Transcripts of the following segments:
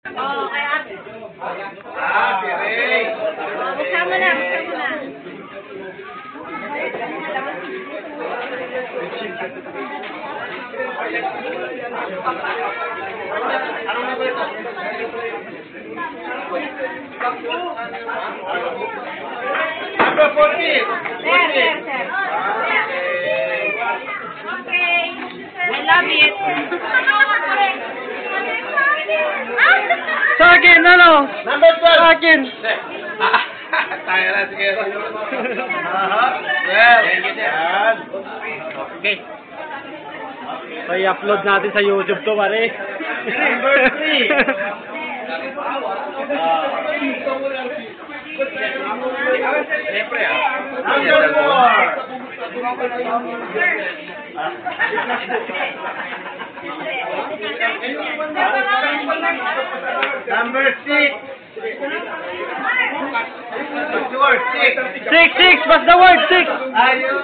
Oo, kay ate. Piring. Buksan mo na, buksan mo na. Ano nga ba ito? Number 14. Sir. Okay. I love it. Sa akin, ano? Number 12. Sa akin. Tayo na, sige. Well, yan. Okay. So, i-upload natin sa YouTube to, pare. Number 3. Siyempre, Number 4. Number 6. What's your 6? 6. What's the word? 6. Ayun.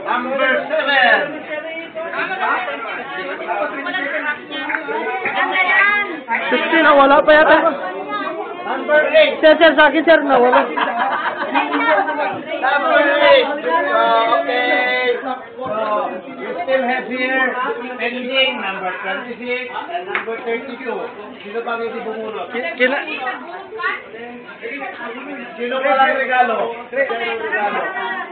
Number 7. Ganda yan. 16 na, wala pa yata. Number 8. Sir, sa akin, sir, nawala. Number 8. Okay. You still have here pending number 26 and number 32. Sino bang hindi bumunot? Sino ba ang regalo?